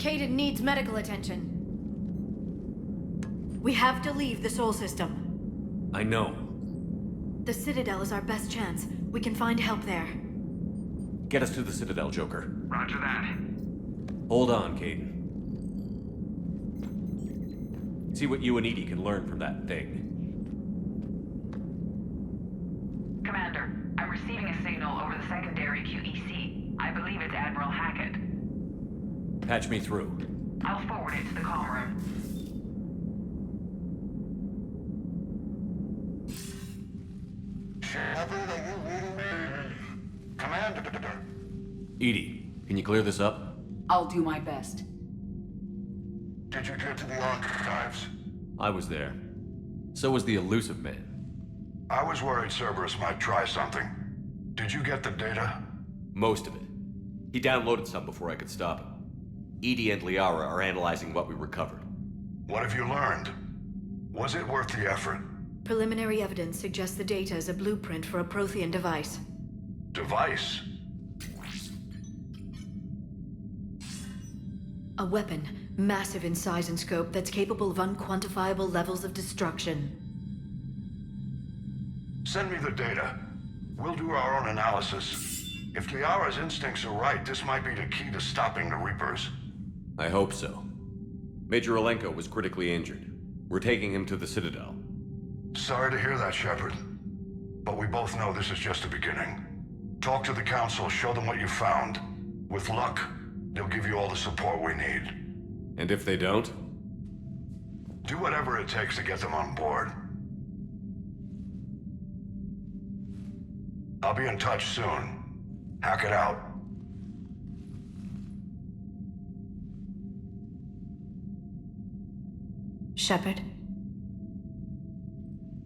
Kaiden needs medical attention. We have to leave the Sol system. I know. The Citadel is our best chance. We can find help there. Get us to the Citadel, Joker. Roger that. Hold on, Kaiden. See what you and Edie can learn from that thing. Commander, I'm receiving a signal over the secondary QEC. I believe it's Admiral Hackett. Patch me through. I'll forward it to the comm room. Shepard, are you reading me? Commander. Edie, can you clear this up? I'll do my best. Did you get to the archives? I was there. So was the Illusive Man. I was worried Cerberus might try something. Did you get the data? Most of it. He downloaded some before I could stop him. Edie and Liara are analyzing what we recovered. What have you learned? Was it worth the effort? Preliminary evidence suggests the data is a blueprint for a Prothean device. Device? A weapon, massive in size and scope, that's capable of unquantifiable levels of destruction. Send me the data. We'll do our own analysis. If Liara's instincts are right, this might be the key to stopping the Reapers. I hope so. Major Alenko was critically injured. We're taking him to the Citadel. Sorry to hear that, Shepard. But we both know this is just the beginning. Talk to the Council, show them what you found. With luck, they'll give you all the support we need. And if they don't? Do whatever it takes to get them on board. I'll be in touch soon. Hackett out. Shepard?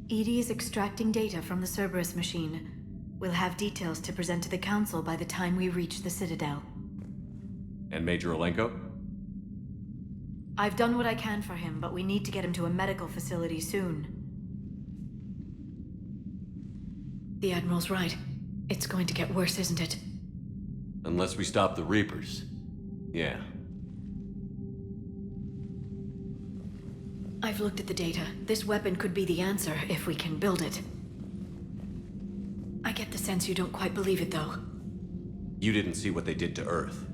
Edie is extracting data from the Cerberus machine. We'll have details to present to the Council by the time we reach the Citadel. And Major Alenko? I've done what I can for him, but we need to get him to a medical facility soon. The Admiral's right. It's going to get worse, isn't it? Unless we stop the Reapers. Yeah. I've looked at the data. This weapon could be the answer if we can build it. I get the sense you don't quite believe it, though. You didn't see what they did to Earth.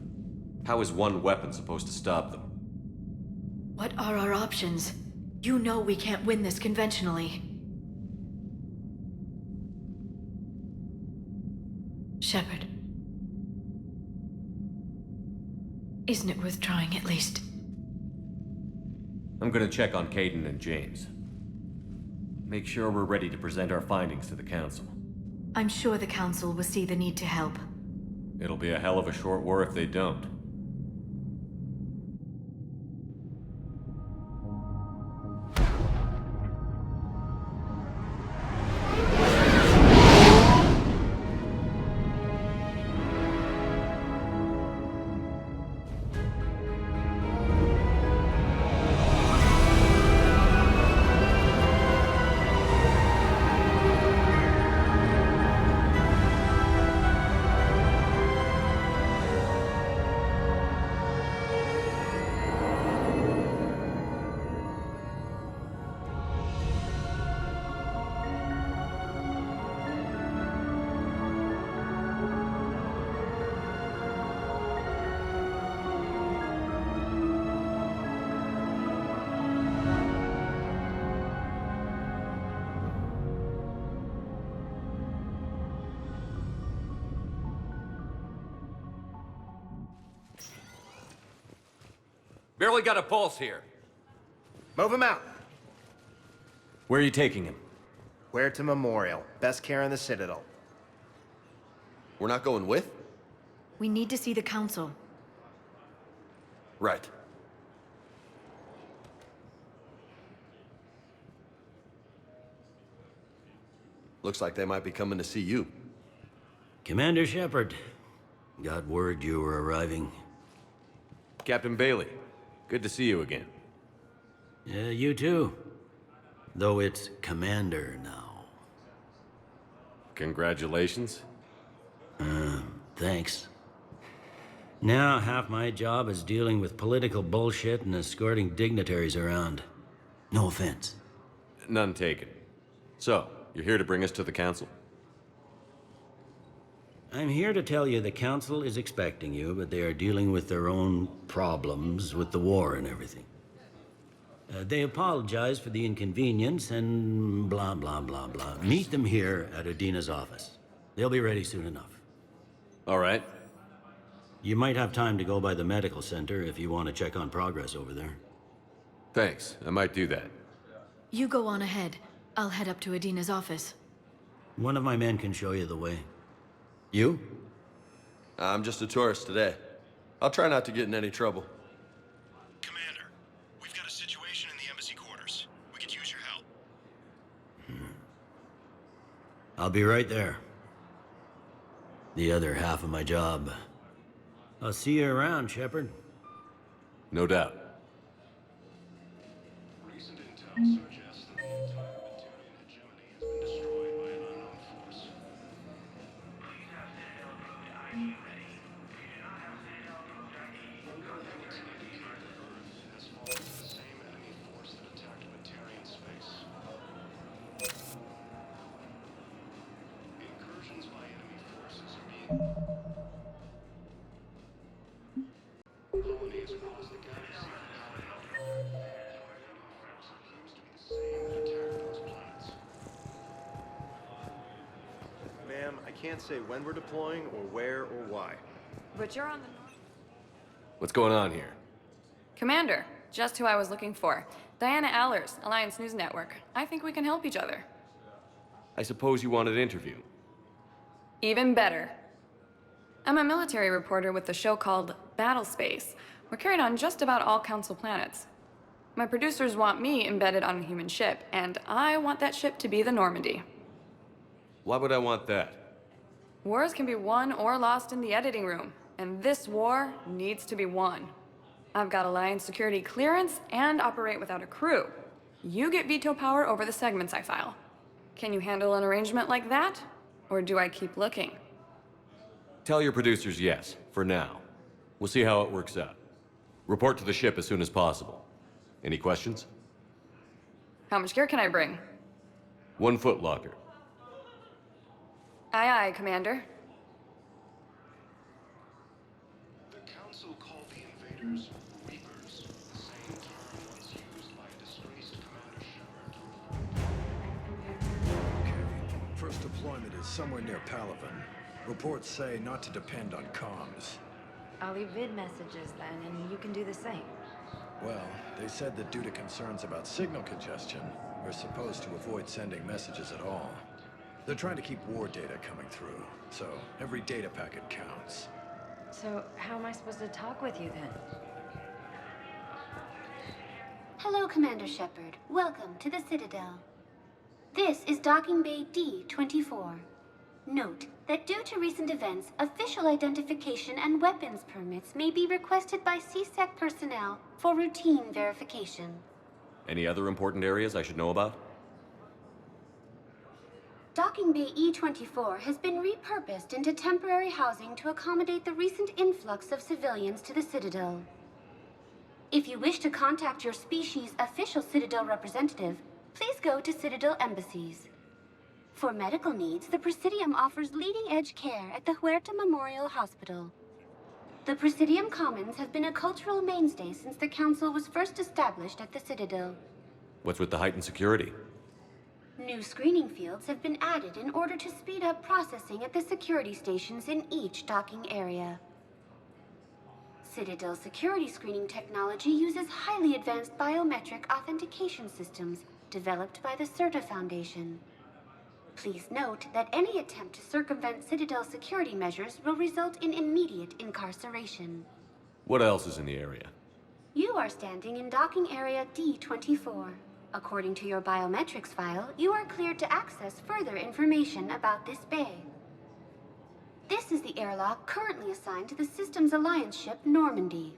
How is one weapon supposed to stop them? What are our options? You know we can't win this conventionally. Shepard. Isn't it worth trying at least? I'm gonna check on Kaidan and James. Make sure we're ready to present our findings to the Council. I'm sure the Council will see the need to help. It'll be a hell of a short war if they don't. Barely got a pulse here. Move him out. Where are you taking him? Huerta Memorial. Best care in the Citadel. We're not going with? We need to see the Council. Right. Looks like they might be coming to see you. Commander Shepard. Got word you were arriving. Captain Bailey, good to see you again. Yeah, you too. Though it's Commander now. Congratulations. Thanks. Now, half my job is dealing with political bullshit and escorting dignitaries around. No offense. None taken. So, you're here to bring us to the Council? I'm here to tell you the Council is expecting you, but they are dealing with their own problems with the war and everything. They apologize for the inconvenience and blah, blah, blah, blah. Meet them here at Udina's office. They'll be ready soon enough. All right. You might have time to go by the medical center if you want to check on progress over there. Thanks. I might do that. You go on ahead. I'll head up to Udina's office. One of my men can show you the way. You? I'm just a tourist today. I'll try not to get in any trouble. Commander, we've got a situation in the embassy quarters. We could use your help. I'll be right there. The other half of my job. I'll see you around, Shepard. No doubt. Recent intel suggests that the entire Prothean hegemony has been destroyed by an unknown force. Has fallen to the same enemy force that attacked Batarian space. Incursions by enemy forces are being... Colonies across the galaxy seems to be the same that attacked those planets. Ma'am, I can't say when we're deploying or where or why. But you're on the north. What's going on here? Commander, just who I was looking for. Diana Allers, Alliance News Network. I think we can help each other. I suppose you want an interview? Even better. I'm a military reporter with the show called Battle Space. We're carried on just about all Council planets. My producers want me embedded on a human ship, and I want that ship to be the Normandy. Why would I want that? Wars can be won or lost in the editing room, and this war needs to be won. I've got Alliance security clearance and operate without a crew. You get veto power over the segments I file. Can you handle an arrangement like that? Or do I keep looking? Tell your producers yes, for now. We'll see how it works out. Report to the ship as soon as possible. Any questions? How much gear can I bring? 1 foot locker. Aye, aye, Commander. The Council called the invaders Reapers, the same term once used by disgraced Commander Shepard. Okay. First deployment is somewhere near Palaven. Reports say not to depend on comms. I'll leave vid messages then, and you can do the same. Well, they said that due to concerns about signal congestion, we're supposed to avoid sending messages at all. They're trying to keep war data coming through, so every data packet counts. So, how am I supposed to talk with you then? Hello, Commander Shepard. Welcome to the Citadel. This is Docking Bay D-24. Note that due to recent events, official identification and weapons permits may be requested by CSEC personnel for routine verification. Any other important areas I should know about? Docking Bay E-24 has been repurposed into temporary housing to accommodate the recent influx of civilians to the Citadel. If you wish to contact your species' official Citadel representative, please go to Citadel Embassies. For medical needs, the Presidium offers leading-edge care at the Huerta Memorial Hospital. The Presidium Commons have been a cultural mainstay since the Council was first established at the Citadel. What's with the heightened security? New screening fields have been added in order to speed up processing at the security stations in each docking area. Citadel security screening technology uses highly advanced biometric authentication systems developed by the Certa Foundation. Please note that any attempt to circumvent Citadel security measures will result in immediate incarceration. What else is in the area? You are standing in docking area D-24. According to your biometrics file, you are cleared to access further information about this bay. This is the airlock currently assigned to the Systems Alliance ship Normandy.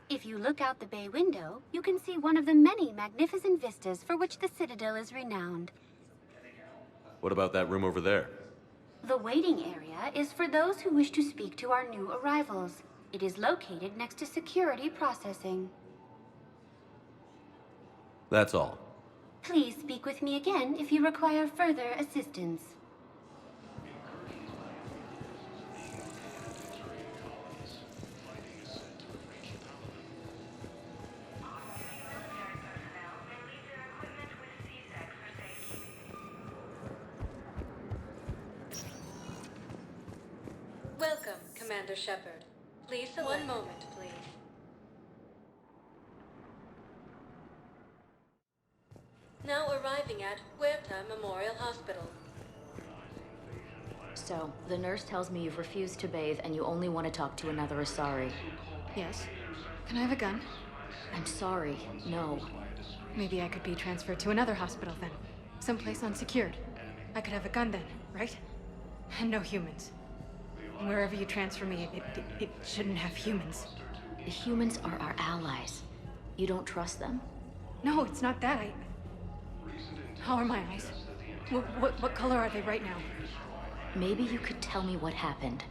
If you look out the bay window, you can see one of the many magnificent vistas for which the Citadel is renowned. What about that room over there? The waiting area is for those who wish to speak to our new arrivals. It is located next to security processing. That's all. Please speak with me again if you require further assistance. Welcome, Commander Shepard. Please select. One moment, please. Now arriving at Huerta Memorial Hospital. So, the nurse tells me you've refused to bathe and you only want to talk to another Asari. Yes. Can I have a gun? I'm sorry, no. Maybe I could be transferred to another hospital then. Someplace unsecured. I could have a gun then, right? And no humans. Wherever you transfer me, it shouldn't have humans. The humans are our allies. You don't trust them? No, it's not that. How are my eyes? What color are they right now? Maybe you could tell me what happened.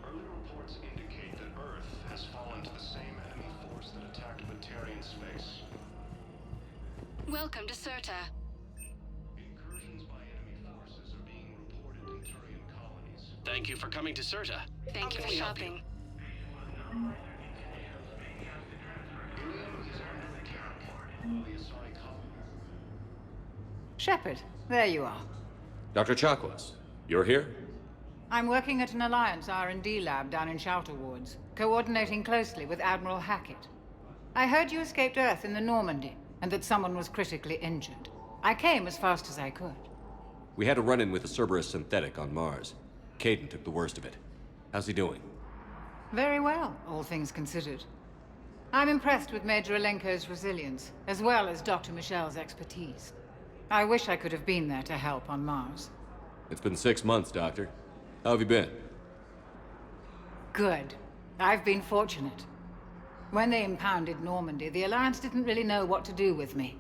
Early reports indicate that Earth has fallen to the same enemy force that attacked Batarian space. Welcome to Certa. Incursions by enemy forces are being reported in Turian colonies. Thank you for coming to Certa. Thank you for shopping. Ilium is under attack. The Asari colony. Shepard, there you are. Dr. Chakwas, you're here? I'm working at an Alliance R&D lab down in Shelter Wards, coordinating closely with Admiral Hackett. I heard you escaped Earth in the Normandy, and that someone was critically injured. I came as fast as I could. We had a run-in with a Cerberus synthetic on Mars. Kaiden took the worst of it. How's he doing? Very well, all things considered. I'm impressed with Major Alenko's resilience, as well as Dr. Michel's expertise. I wish I could have been there to help on Mars. It's been 6 months, Doctor. How have you been? Good. I've been fortunate. When they impounded Normandy, the Alliance didn't really know what to do with me.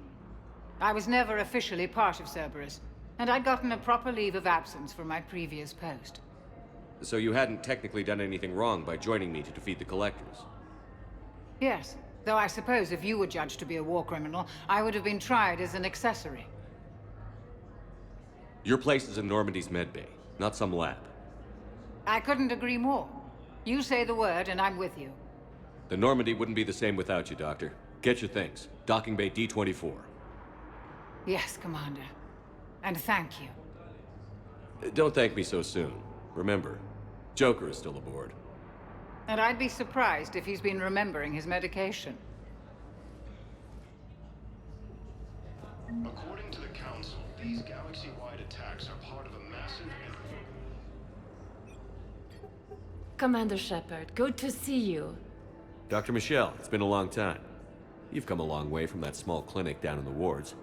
I was never officially part of Cerberus, and I'd gotten a proper leave of absence from my previous post. So you hadn't technically done anything wrong by joining me to defeat the Collectors? Yes, though I suppose if you were judged to be a war criminal, I would have been tried as an accessory. Your place is in Normandy's medbay, not some lab. I couldn't agree more. You say the word and I'm with you. The Normandy wouldn't be the same without you, Doctor. Get your things. Docking bay D-24. Yes, Commander. And thank you. Don't thank me so soon. Remember, Joker is still aboard. And I'd be surprised if he's been remembering his medication. According to the Council, these galaxy-wide attacks are part of a massive effort. Commander Shepard, good to see you. Dr. Michel, it's been a long time. You've come a long way from that small clinic down in the wards.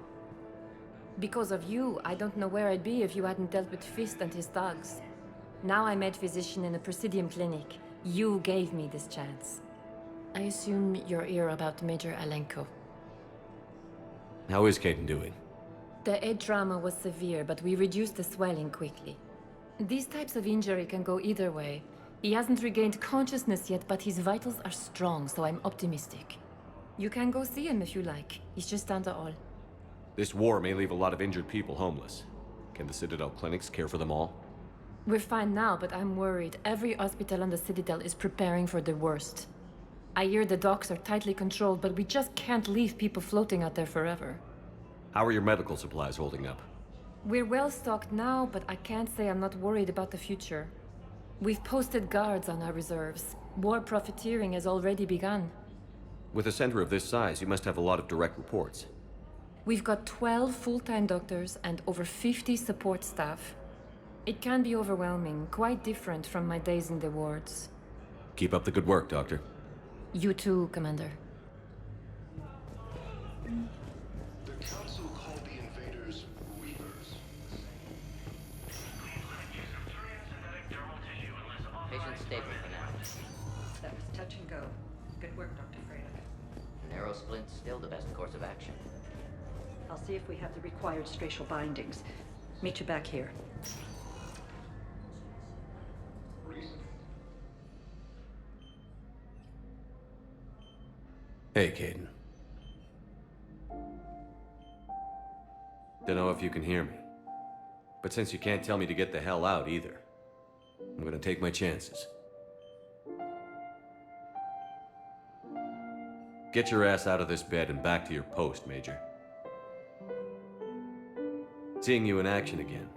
Because of you, I don't know where I'd be if you hadn't dealt with Fist and his thugs. Now I'm med physician in a Presidium clinic. You gave me this chance. I assume you're here about Major Alenko. How is Kaiden doing? The head trauma was severe, but we reduced the swelling quickly. These types of injury can go either way. He hasn't regained consciousness yet, but his vitals are strong, so I'm optimistic. You can go see him if you like. He's just down the hall. This war may leave a lot of injured people homeless. Can the Citadel clinics care for them all? We're fine now, but I'm worried. Every hospital on the Citadel is preparing for the worst. I hear the docks are tightly controlled, but we just can't leave people floating out there forever. How are your medical supplies holding up? We're well stocked now, but I can't say I'm not worried about the future. We've posted guards on our reserves. War profiteering has already begun. With a center of this size, you must have a lot of direct reports. We've got 12 full-time doctors and over 50 support staff. It can be overwhelming, quite different from my days in the wards. Keep up the good work, Doctor. You too, Commander. The Council called the invaders Reapers. Patient stable for now. That was touch and go. Good work, Dr. Freya. Narrow splint's still the best course of action. I'll see if we have the required stracial bindings. Meet you back here. Hey, Kaiden. Don't know if you can hear me. But since you can't tell me to get the hell out either, I'm gonna take my chances. Get your ass out of this bed and back to your post, Major. Seeing you in action again,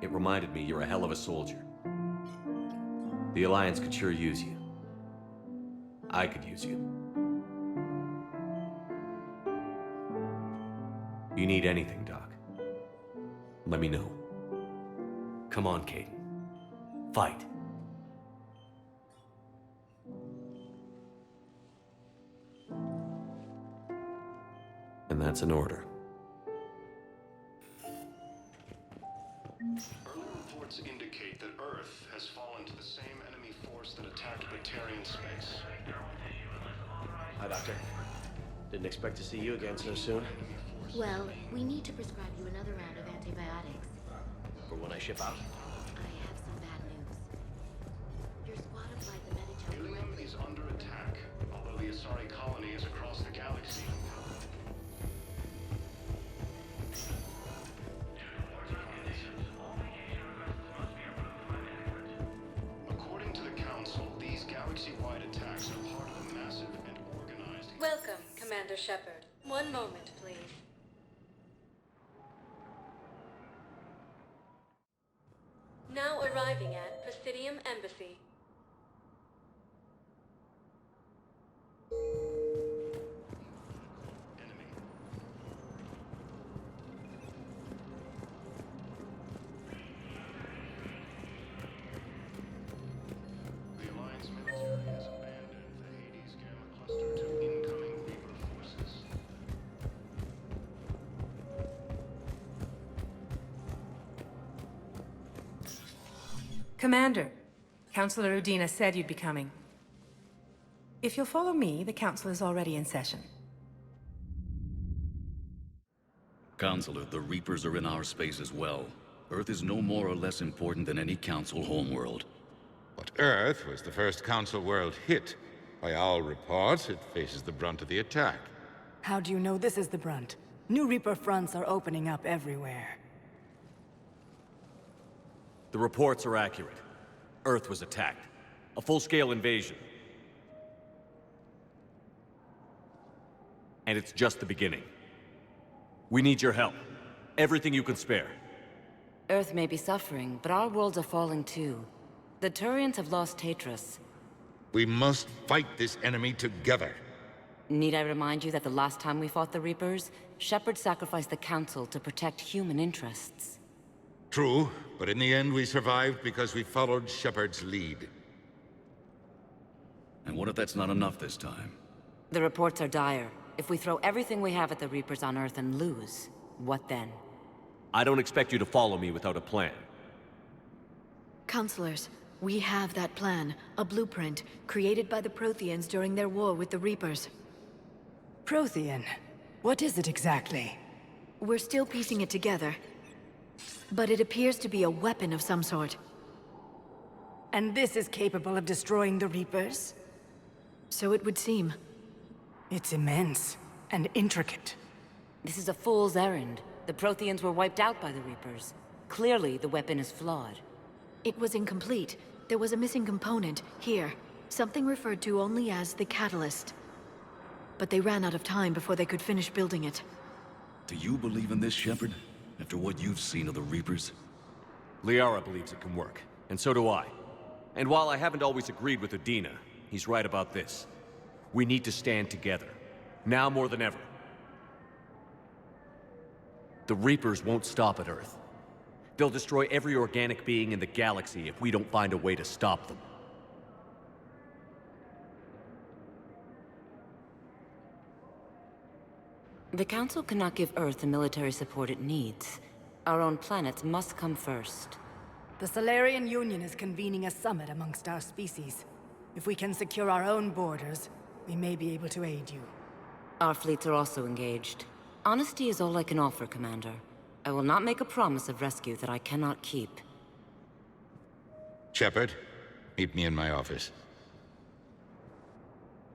it reminded me you're a hell of a soldier. The Alliance could sure use you. I could use you. You need anything, Doc, let me know. Come on, Kaiden. Fight. And that's an order. Early reports indicate that Earth has fallen to the same enemy force that attacked Batarian space. Hi, Doctor. Didn't expect to see you again so soon. Well, we need to prescribe you another round of antibiotics. For when I ship out. I have some bad news. Your squad applied the Medichel. Ilium is under attack, although the Asari colony is across the galaxy. According to the Council, these galaxy-wide attacks are part of a massive and organized... Welcome, Commander Shepard. One moment, please. Now arriving at Prothean Embassy. The Alliance military has abandoned the Hades Gamma cluster to incoming Reaper forces. Commander, Councilor Udina said you'd be coming. If you'll follow me, the Council is already in session. Counselor, the Reapers are in our space as well. Earth is no more or less important than any Council homeworld. But Earth was the first Council world hit. By all reports, it faces the brunt of the attack. How do you know this is the brunt? New Reaper fronts are opening up everywhere. The reports are accurate. Earth was attacked. A full-scale invasion. And it's just the beginning. We need your help. Everything you can spare. Earth may be suffering, but our worlds are falling too. The Turians have lost Tatris. We must fight this enemy together. Need I remind you that the last time we fought the Reapers, Shepard sacrificed the Council to protect human interests? True, but in the end we survived because we followed Shepard's lead. And what if that's not enough this time? The reports are dire. If we throw everything we have at the Reapers on Earth and lose, what then? I don't expect you to follow me without a plan. Counselors, we have that plan. A blueprint, created by the Protheans during their war with the Reapers. Prothean? What is it exactly? We're still piecing it together. But it appears to be a weapon of some sort. And this is capable of destroying the Reapers? So it would seem. It's immense and intricate. This is a fool's errand. The Protheans were wiped out by the Reapers. Clearly, the weapon is flawed. It was incomplete. There was a missing component, here. Something referred to only as the catalyst. But they ran out of time before they could finish building it. Do you believe in this, Shepard? After what you've seen of the Reapers? Liara believes it can work, and so do I. And while I haven't always agreed with Udina, he's right about this. We need to stand together. Now more than ever. The Reapers won't stop at Earth. They'll destroy every organic being in the galaxy if we don't find a way to stop them. The Council cannot give Earth the military support it needs. Our own planets must come first. The Solarian Union is convening a summit amongst our species. If we can secure our own borders, we may be able to aid you. Our fleets are also engaged. Honesty is all I can offer, Commander. I will not make a promise of rescue that I cannot keep. Shepard, meet me in my office.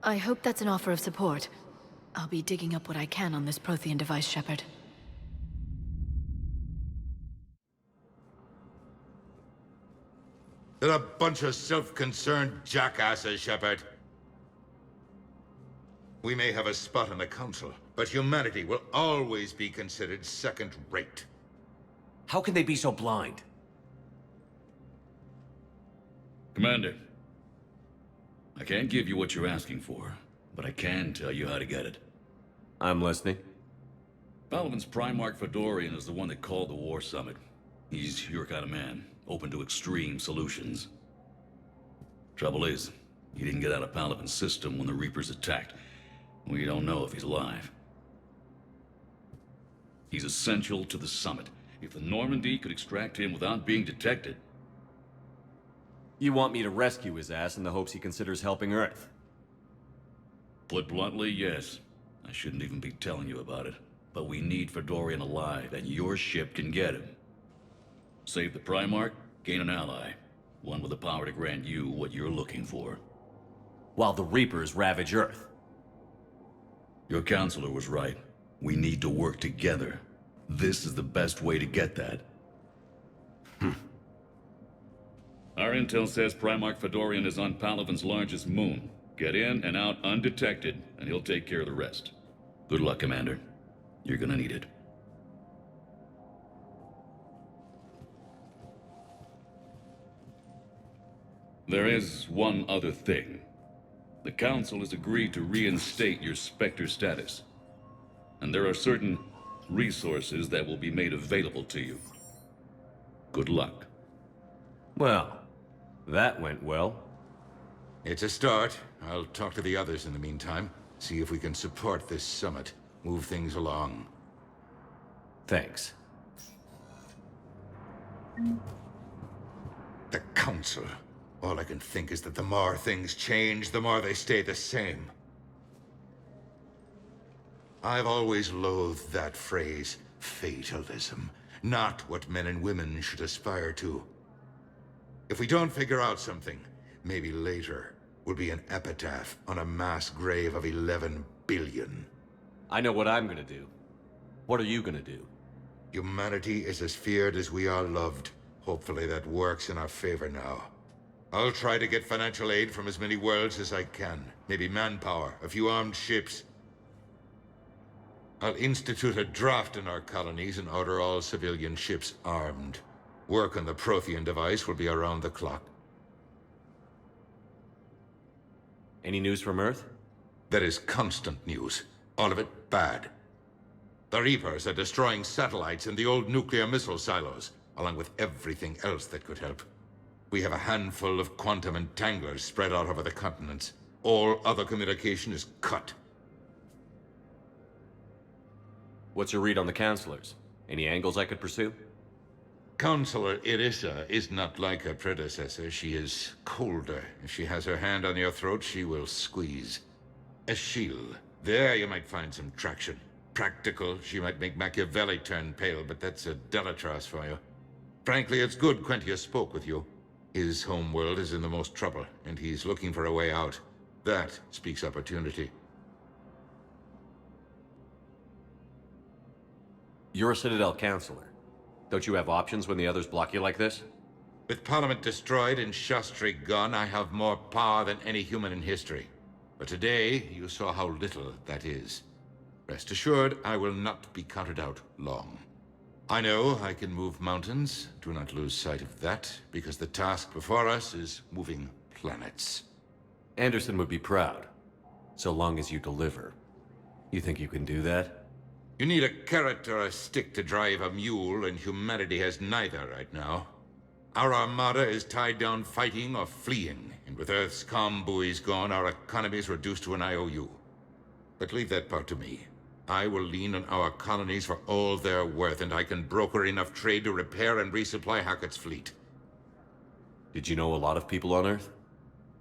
I hope that's an offer of support. I'll be digging up what I can on this Prothean Device, Shepard. They're a bunch of self-concerned jackasses, Shepard. We may have a spot on the Council, but humanity will always be considered second-rate. How can they be so blind? Commander, I can't give you what you're asking for, but I can tell you how to get it. I'm listening. Palaven's Primarch Fedorian is the one that called the War Summit. He's your kind of man, open to extreme solutions. Trouble is, he didn't get out of Palaven's system when the Reapers attacked. We don't know if he's alive. He's essential to the summit. If the Normandy could extract him without being detected... You want me to rescue his ass in the hopes he considers helping Earth? Put bluntly, yes. I shouldn't even be telling you about it. But we need Fedorian alive, and your ship can get him. Save the Primarch, gain an ally. One with the power to grant you what you're looking for. While the Reapers ravage Earth. Your counselor was right. We need to work together. This is the best way to get that. Our intel says Primarch Fedorian is on Palaven's largest moon. Get in and out undetected, and he'll take care of the rest. Good luck, Commander. You're gonna need it. There is one other thing. The Council has agreed to reinstate your Spectre status. And there are certain resources that will be made available to you. Good luck. Well, that went well. It's a start. I'll talk to the others in the meantime. See if we can support this summit. Move things along. Thanks. The Council. All I can think is that the more things change, the more they stay the same. I've always loathed that phrase, fatalism. Not what men and women should aspire to. If we don't figure out something, maybe later will be an epitaph on a mass grave of 11 billion. I know what I'm gonna do. What are you gonna do? Humanity is as feared as we are loved. Hopefully that works in our favor now. I'll try to get financial aid from as many worlds as I can. Maybe manpower, a few armed ships. I'll institute a draft in our colonies and order all civilian ships armed. Work on the Prothean Device will be around the clock. Any news from Earth? There is constant news. All of it bad. The Reapers are destroying satellites and the old nuclear missile silos, along with everything else that could help. We have a handful of quantum entanglers spread out over the continents. All other communication is cut. What's your read on the counselors? Any angles I could pursue? Counselor Irissa is not like her predecessor. She is colder. If she has her hand on your throat, she will squeeze. Achille. There you might find some traction. Practical, she might make Machiavelli turn pale, but that's a Delatras for you. Frankly, it's good Quentius spoke with you. His homeworld is in the most trouble, and he's looking for a way out. That speaks opportunity. You're a Citadel counselor. Don't you have options when the others block you like this? With Parliament destroyed and Shastri gone, I have more power than any human in history. But today, you saw how little that is. Rest assured, I will not be counted out long. I know I can move mountains. Do not lose sight of that, because the task before us is moving planets. Anderson would be proud, so long as you deliver. You think you can do that? You need a carrot or a stick to drive a mule, and humanity has neither right now. Our armada is tied down fighting or fleeing, and with Earth's comm buoys gone, our economy is reduced to an IOU. But leave that part to me. I will lean on our colonies for all they're worth, and I can broker enough trade to repair and resupply Hackett's fleet. Did you know a lot of people on Earth?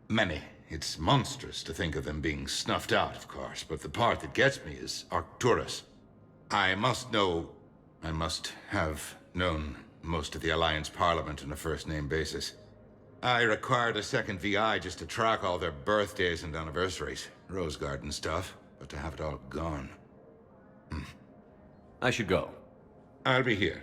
Many. It's monstrous to think of them being snuffed out, of course, but the part that gets me is Arcturus. I must have known most of the Alliance Parliament on a first-name basis. I required a second VI just to track all their birthdays and anniversaries. Rose garden stuff, but to have it all gone. I should go. I'll be here.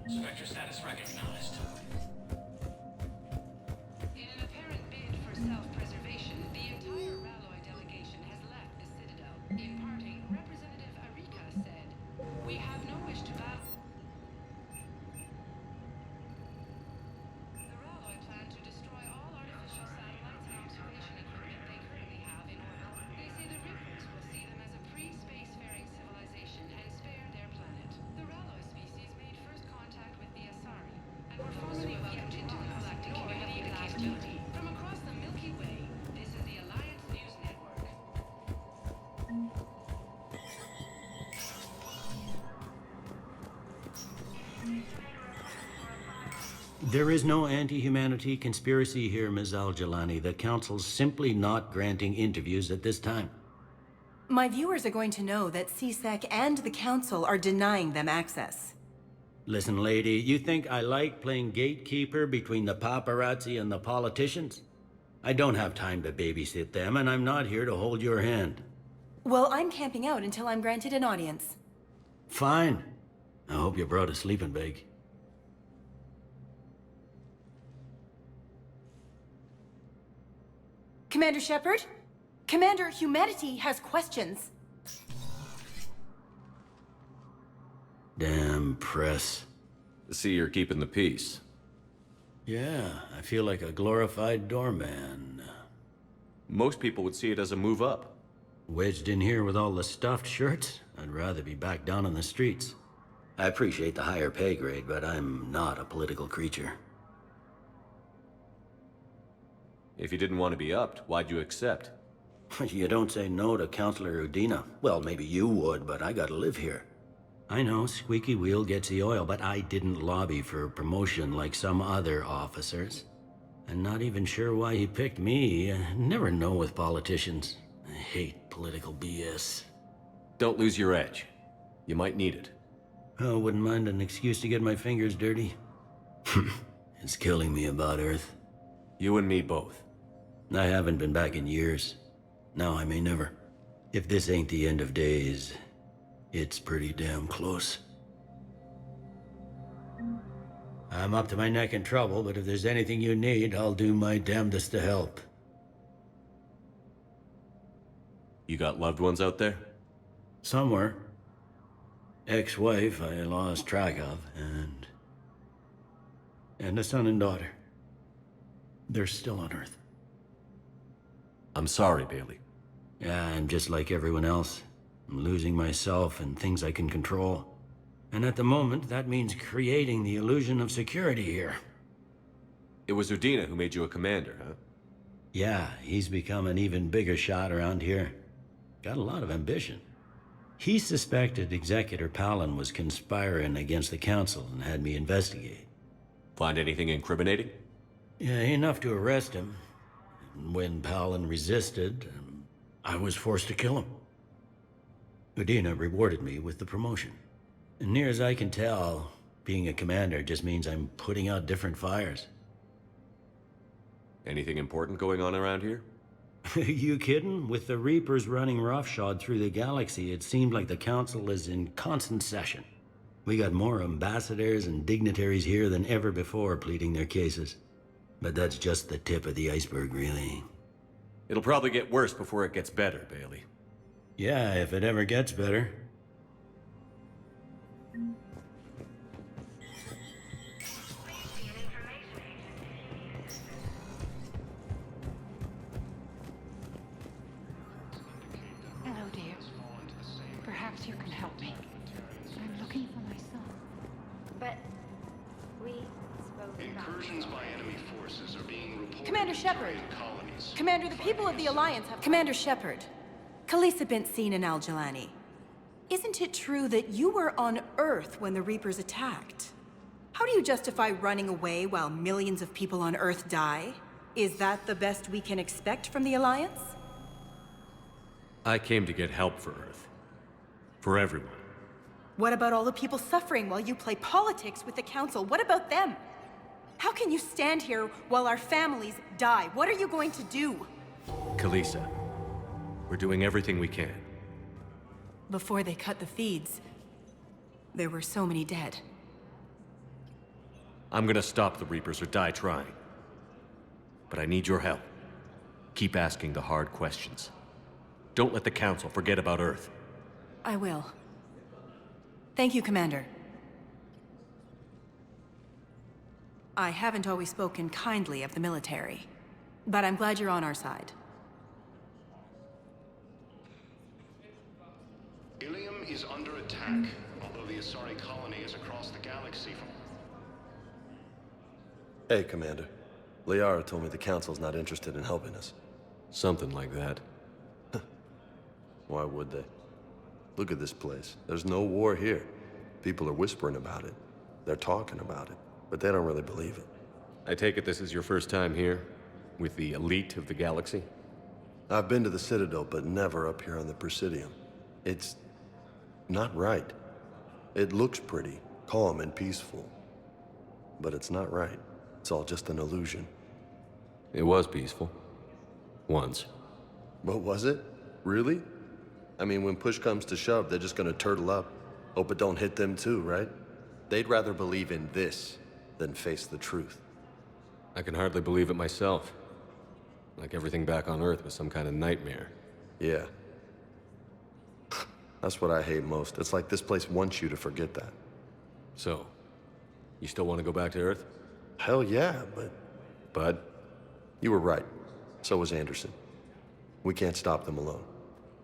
Spectre status recognized. In an apparent bid for self-preservation, the entire Ralloy delegation has left the Citadel. In parting, Representative Arika said, "We have no wish to battle." The Ralloy plan to destroy all artificial satellites and observation equipment they currently have in orbit. They say the Reapers will see them as a pre-spacefaring civilization and spare their planet. The Ralloy species made first contact with the Asari and were formally welcomed into the galactic community last June. From across the Milky Way, this is the Alliance News Network. There is no anti-humanity conspiracy here, Ms. al-Jilani. The Council's simply not granting interviews at this time. My viewers are going to know that CSEC and the Council are denying them access. Listen, lady, you think I like playing gatekeeper between the paparazzi and the politicians? I don't have time to babysit them, and I'm not here to hold your hand. Well, I'm camping out until I'm granted an audience. Fine. I hope you brought a sleeping bag. Commander Shepard? Commander, humanity has questions. Damn press. See, you're keeping the peace. Yeah, I feel like a glorified doorman. Most people would see it as a move up. Wedged in here with all the stuffed shirts? I'd rather be back down on the streets. I appreciate the higher pay grade, but I'm not a political creature. If you didn't want to be upped, why'd you accept? You don't say no to Counselor Udina. Well, maybe you would, but I gotta live here. I know, squeaky wheel gets the oil, but I didn't lobby for promotion like some other officers. I'm not even sure why he picked me. I never know with politicians. I hate political BS. Don't lose your edge. You might need it. Oh, wouldn't mind an excuse to get my fingers dirty. It's killing me about Earth. You and me both. I haven't been back in years. Now I may never. If this ain't the end of days, it's pretty damn close. I'm up to my neck in trouble, but if there's anything you need, I'll do my damnedest to help. You got loved ones out there? Somewhere. Ex-wife I lost track of, and a son and daughter. They're still on Earth. I'm sorry, Bailey. Yeah, I'm just like everyone else. I'm losing myself and things I can control. And at the moment, that means creating the illusion of security here. It was Udina who made you a commander, huh? Yeah, he's become an even bigger shot around here. Got a lot of ambition. He suspected Executor Palin was conspiring against the Council and had me investigate. Find anything incriminating? Yeah, enough to arrest him. When Palin resisted, I was forced to kill him. Udina rewarded me with the promotion. And near as I can tell, being a commander just means I'm putting out different fires. Anything important going on around here? You kidding? With the Reapers running roughshod through the galaxy, it seemed like the Council is in constant session. We got more ambassadors and dignitaries here than ever before pleading their cases. But that's just the tip of the iceberg, really. It'll probably get worse before it gets better, Bailey. Yeah, if it ever gets better. Hello, dear. Perhaps you can help me. I'm looking for my son. But we spoke Incursions by enemy forces are being reported. Commander Shepard! in colonies. Commander, the people of the Alliance have... Commander Shepard. Khalisah been seen in al-Jilani. Isn't it true that you were on Earth when the Reapers attacked? How do you justify running away while millions of people on Earth die? Is that the best we can expect from the Alliance? I came to get help for Earth. For everyone. What about all the people suffering while you play politics with the Council? What about them? How can you stand here while our families die? What are you going to do? Khalisah, we're doing everything we can. Before they cut the feeds, there were so many dead. I'm gonna stop the Reapers or die trying. But I need your help. Keep asking the hard questions. Don't let the Council forget about Earth. I will. Thank you, Commander. I haven't always spoken kindly of the military, but I'm glad you're on our side. Ilium is under attack, although the Asari colony is across the galaxy from... Hey, Commander. Liara told me the Council's not interested in helping us. Something like that. Why would they? Look at this place. There's no war here. People are whispering about it. They're talking about it, but they don't really believe it. I take it this is your first time here? With the elite of the galaxy? I've been to the Citadel, but never up here on the Presidium. It's not right. It looks pretty, calm and peaceful. But it's not right. It's all just an illusion. It was peaceful. Once. What was it? Really? I mean, when push comes to shove, they're just gonna turtle up. Hope it don't hit them too, right? They'd rather believe in this than face the truth. I can hardly believe it myself. Like everything back on Earth was some kind of nightmare. Yeah. That's what I hate most. It's like this place wants you to forget that. So, you still want to go back to Earth? Hell yeah, but... You were right. So was Anderson. We can't stop them alone.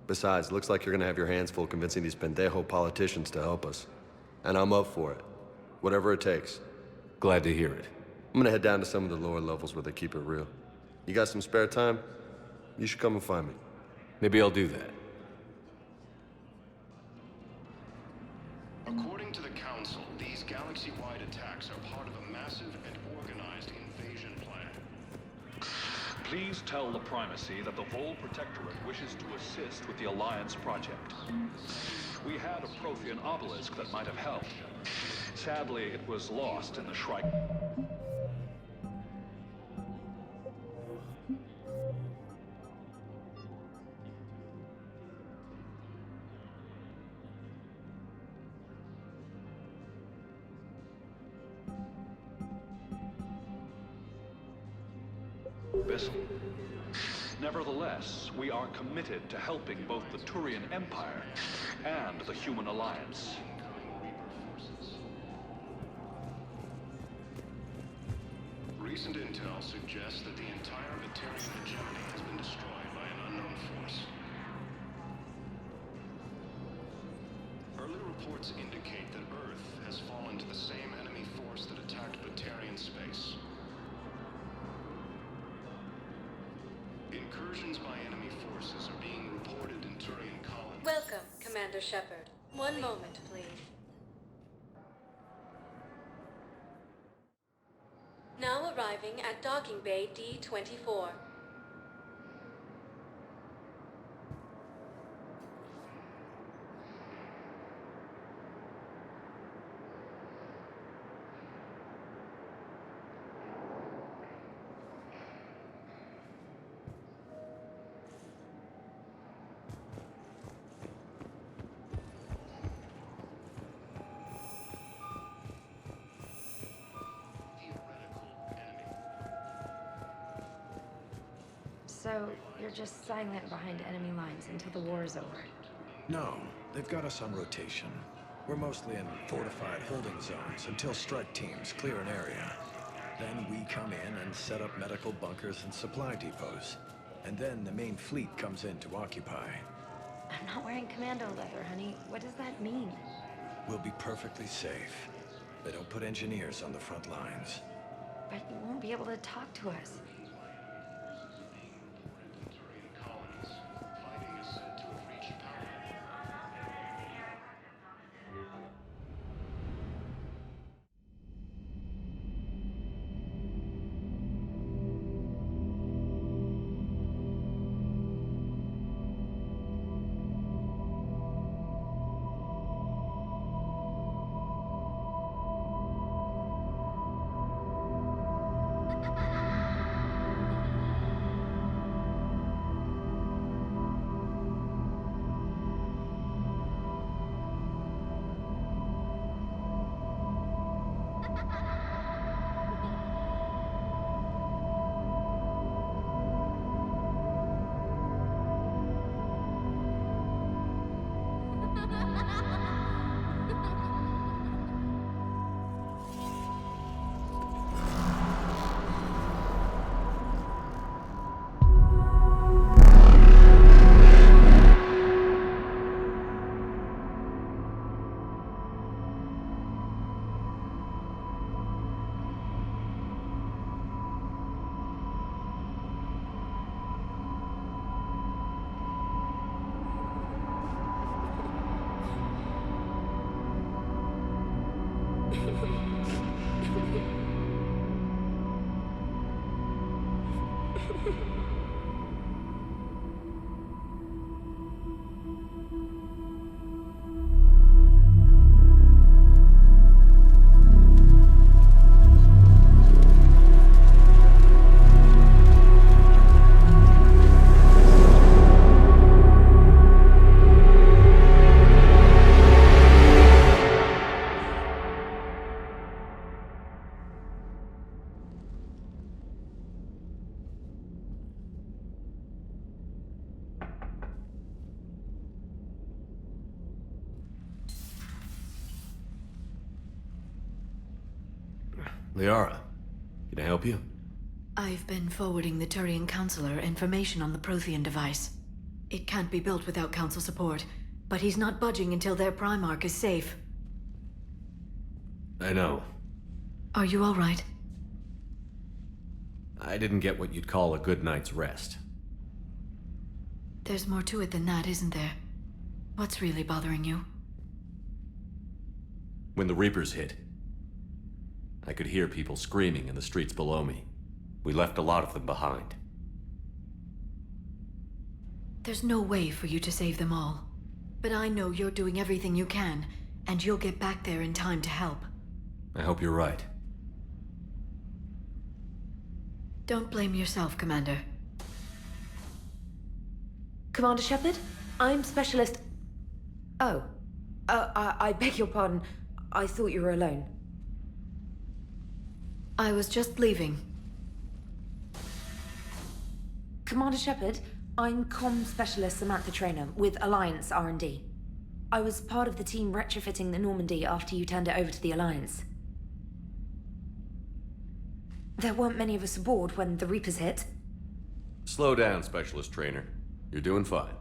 Besides, looks like you're gonna have your hands full convincing these pendejo politicians to help us. And I'm up for it. Whatever it takes. Glad to hear it. I'm gonna head down to some of the lower levels where they keep it real. You got some spare time? You should come and find me. Maybe I'll do that. According to the Council, these galaxy-wide attacks are part of a massive and organized invasion plan. Please tell the Primacy that the Vol Protectorate wishes to assist with the Alliance project. We had a Prothean obelisk that might have helped. Sadly, it was lost in the Shrike. Nevertheless, we are committed to helping both the Turian Empire and the Human Alliance. Recent intel suggests that the entire Batarian hegemony has been destroyed by an unknown force. Early reports indicate that Earth has fallen to the same enemy force that attacked Batarian space. Incursions by enemy forces are being reported in Turian colonies. Welcome, Commander Shepard. One moment, please. Now arriving at Docking Bay D-24. So, you're just silent behind enemy lines until the war is over? No, they've got us on rotation. We're mostly in fortified holding zones until strike teams clear an area. Then we come in and set up medical bunkers and supply depots. And then the main fleet comes in to occupy. I'm not wearing commando leather, honey. What does that mean? We'll be perfectly safe. They don't put engineers on the front lines. But you won't be able to talk to us. Liara, can I help you? I've been forwarding the Turian Counselor information on the Prothean Device. It can't be built without Council support, but he's not budging until their Primarch is safe. I know. Are you all right? I didn't get what you'd call a good night's rest. There's more to it than that, isn't there? What's really bothering you? When the Reapers hit, I could hear people screaming in the streets below me. We left a lot of them behind. There's no way for you to save them all. But I know you're doing everything you can, and you'll get back there in time to help. I hope you're right. Don't blame yourself, Commander. Commander Shepard, I'm Specialist... Oh. I beg your pardon. I thought you were alone. I was just leaving. Commander Shepard, I'm Comm Specialist Samantha Traynor with Alliance R&D. I was part of the team retrofitting the Normandy after you turned it over to the Alliance. There weren't many of us aboard when the Reapers hit. Slow down, Specialist Traynor. You're doing fine.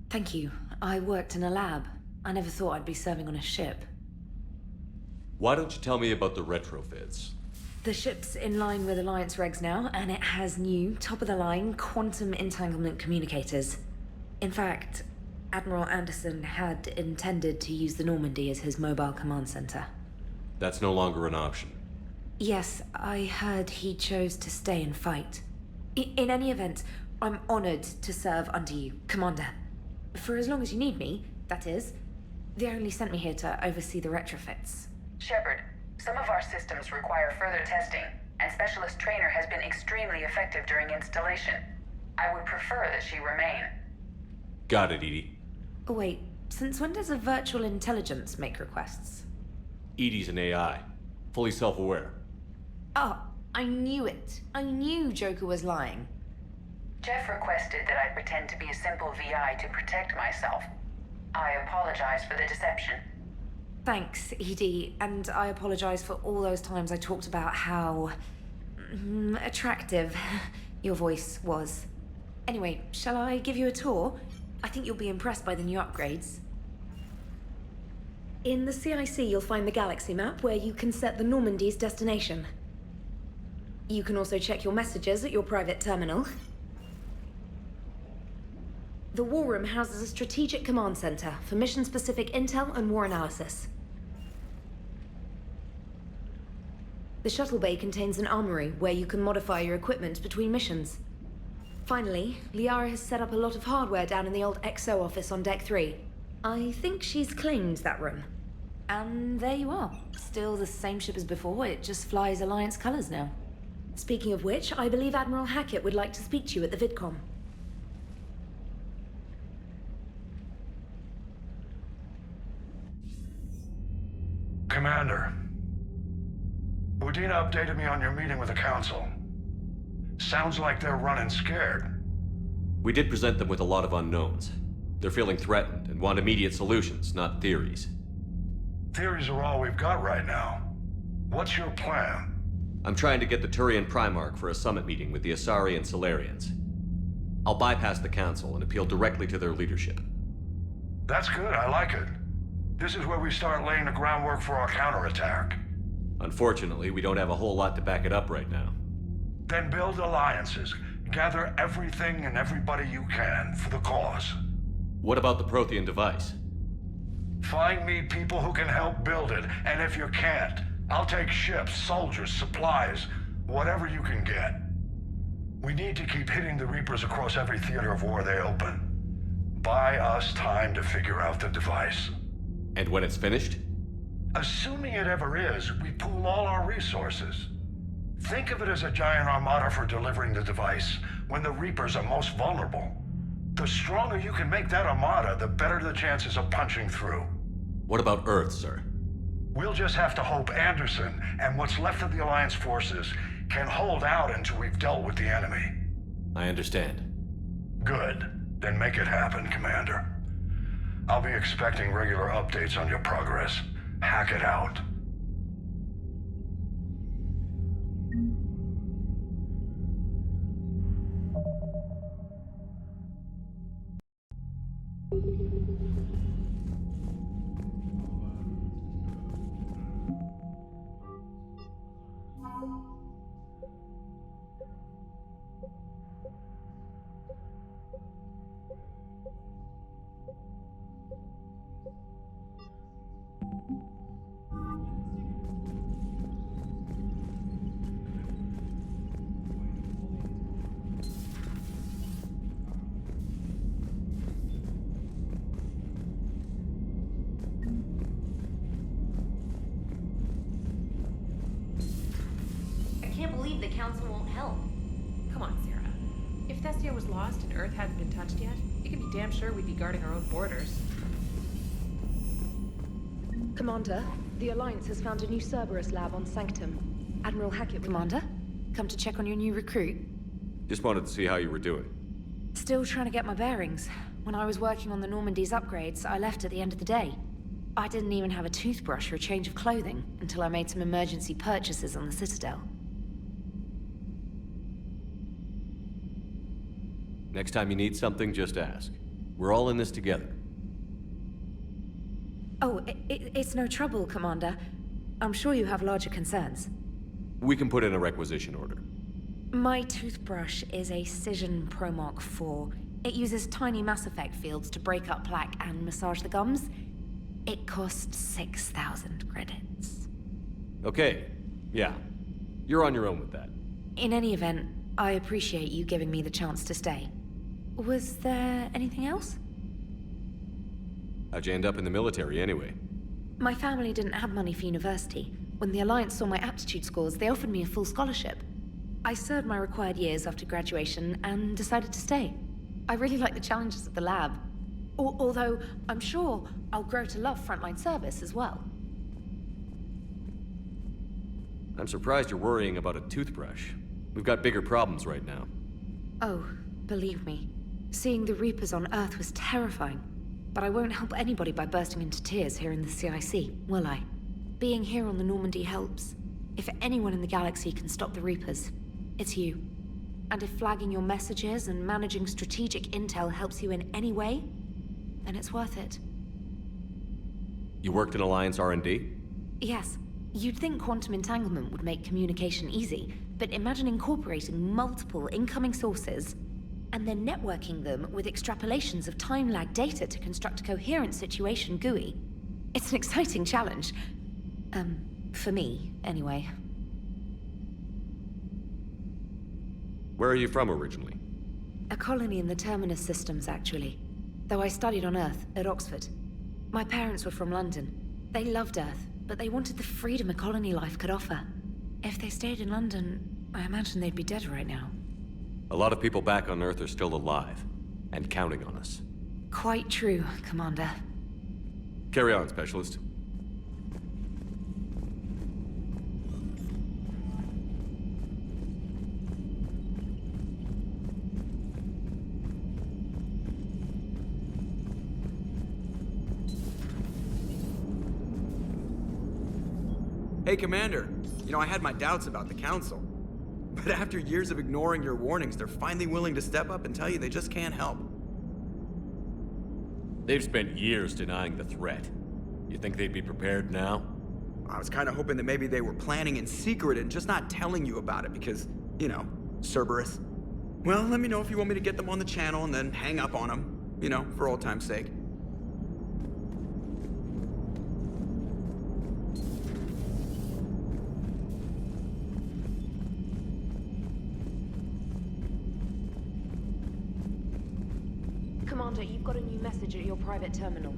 Thank you. I worked in a lab. I never thought I'd be serving on a ship. Why don't you tell me about the retrofits? The ship's in line with Alliance regs now, and it has new, top-of-the-line, quantum entanglement communicators. In fact, Admiral Anderson had intended to use the Normandy as his mobile command center. That's no longer an option. Yes, I heard he chose to stay and fight. In any event, I'm honored to serve under you, Commander. For as long as you need me, that is. They only sent me here to oversee the retrofits. Shepard, some of our systems require further testing, and Specialist Traynor has been extremely effective during installation. I would prefer that she remain. Got it, Edie. Oh, wait, since when does a virtual intelligence make requests? Edie's an AI, fully self-aware. Oh, I knew it. I knew Joker was lying. Jeff requested that I pretend to be a simple VI to protect myself. I apologize for the deception. Thanks, Edie, and I apologize for all those times I talked about how... attractive your voice was. Anyway, shall I give you a tour? I think you'll be impressed by the new upgrades. In the CIC, you'll find the galaxy map where you can set the Normandy's destination. You can also check your messages at your private terminal. The War Room houses a strategic command center for mission-specific intel and war analysis. The shuttle bay contains an armory where you can modify your equipment between missions. Finally, Liara has set up a lot of hardware down in the old XO office on Deck 3. I think she's claimed that room. And there you are. Still the same ship as before, it just flies Alliance colors now. Speaking of which, I believe Admiral Hackett would like to speak to you at the VidCom. Commander, Udina updated me on your meeting with the Council. Sounds like they're running scared. We did present them with a lot of unknowns. They're feeling threatened, and want immediate solutions, not theories. Theories are all we've got right now. What's your plan? I'm trying to get the Turian Primarch for a summit meeting with the Asari and Solarians. I'll bypass the Council and appeal directly to their leadership. That's good, I like it. This is where we start laying the groundwork for our counterattack. Unfortunately, we don't have a whole lot to back it up right now. Then build alliances. Gather everything and everybody you can for the cause. What about the Prothean Device? Find me people who can help build it, and if you can't, I'll take ships, soldiers, supplies, whatever you can get. We need to keep hitting the Reapers across every theater of war they open. Buy us time to figure out the device. And when it's finished? Assuming it ever is, we pool all our resources. Think of it as a giant armada for delivering the device when the Reapers are most vulnerable. The stronger you can make that armada, the better the chances of punching through. What about Earth, sir? We'll just have to hope Anderson and what's left of the Alliance forces can hold out until we've dealt with the enemy. I understand. Good. Then make it happen, Commander. I'll be expecting regular updates on your progress. Hackett out. The Council won't help. Come on, Sarah. If Thessia was lost and Earth hadn't been touched yet, you can be damn sure we'd be guarding our own borders. Commander, the Alliance has found a new Cerberus lab on Sanctum. Admiral Hackett... Commander, come to check on your new recruit. Just wanted to see how you were doing. Still trying to get my bearings. When I was working on the Normandy's upgrades, I left at the end of the day. I didn't even have a toothbrush or a change of clothing until I made some emergency purchases on the Citadel. Next time you need something, just ask. We're all in this together. Oh, it's no trouble, Commander. I'm sure you have larger concerns. We can put in a requisition order. My toothbrush is a Cision Pro Mark IV. It uses tiny Mass Effect fields to break up plaque and massage the gums. It costs 6,000 credits. Okay, yeah. You're on your own with that. In any event, I appreciate you giving me the chance to stay. Was there anything else? How'd you end up in the military, anyway? My family didn't have money for university. When the Alliance saw my aptitude scores, they offered me a full scholarship. I served my required years after graduation and decided to stay. I really like the challenges of the lab. Although, I'm sure I'll grow to love frontline service as well. I'm surprised you're worrying about a toothbrush. We've got bigger problems right now. Oh, believe me. Seeing the Reapers on Earth was terrifying. But I won't help anybody by bursting into tears here in the CIC, will I? Being here on the Normandy helps. If anyone in the galaxy can stop the Reapers, it's you. And if flagging your messages and managing strategic intel helps you in any way, then it's worth it. You worked in Alliance R&D? Yes. You'd think quantum entanglement would make communication easy, but imagine incorporating multiple incoming sources and then networking them with extrapolations of time-lag data to construct a coherent situation GUI. It's an exciting challenge. For me, anyway. Where are you from originally? A colony in the Terminus systems, actually. Though I studied on Earth, at Oxford. My parents were from London. They loved Earth, but they wanted the freedom a colony life could offer. If they stayed in London, I imagine they'd be dead right now. A lot of people back on Earth are still alive, and counting on us. Quite true, Commander. Carry on, Specialist. Hey, Commander. You know, I had my doubts about the Council. But after years of ignoring your warnings, they're finally willing to step up and tell you they just can't help. They've spent years denying the threat. You think they'd be prepared now? I was kind of hoping that maybe they were planning in secret and just not telling you about it because, you know, Cerberus. Well, let me know if you want me to get them on the channel and then hang up on them, you know, for old time's sake. Commander, you've got a new message at your private terminal.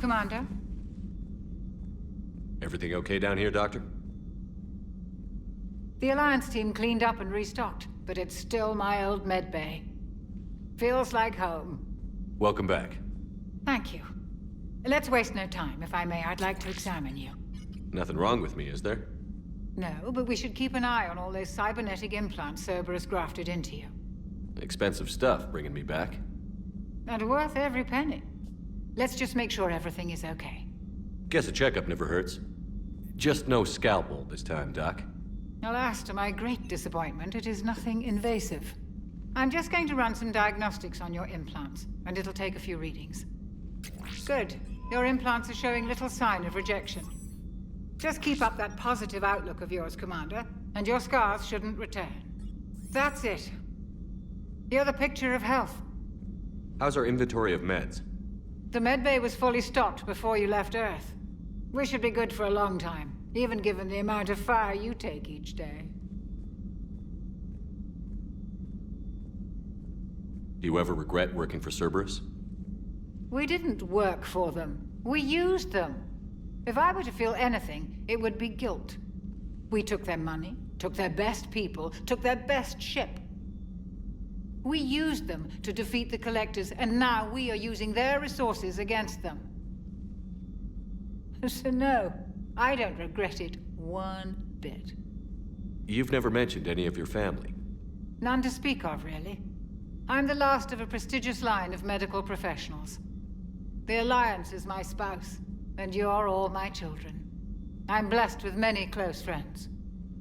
Commander? Everything okay down here, Doctor? The Alliance team cleaned up and restocked, but it's still my old medbay. Feels like home. Welcome back. Thank you. Let's waste no time. If I may, I'd like to examine you. Nothing wrong with me, is there? No, but we should keep an eye on all those cybernetic implants Cerberus grafted into you. Expensive stuff bringing me back. And worth every penny. Let's just make sure everything is okay. Guess a checkup never hurts. Just no scalpel this time, Doc. Alas, to my great disappointment, it is nothing invasive. I'm just going to run some diagnostics on your implants, and it'll take a few readings. Good. Your implants are showing little sign of rejection. Just keep up that positive outlook of yours, Commander, and your scars shouldn't return. That's it. You're the picture of health. How's our inventory of meds? The medbay was fully stocked before you left Earth. We should be good for a long time, even given the amount of fire you take each day. Do you ever regret working for Cerberus? We didn't work for them. We used them. If I were to feel anything, it would be guilt. We took their money, took their best people, took their best ship. We used them to defeat the Collectors, and now we are using their resources against them. So no, I don't regret it one bit. You've never mentioned any of your family. None to speak of, really. I'm the last of a prestigious line of medical professionals. The Alliance is my spouse, and you're all my children. I'm blessed with many close friends.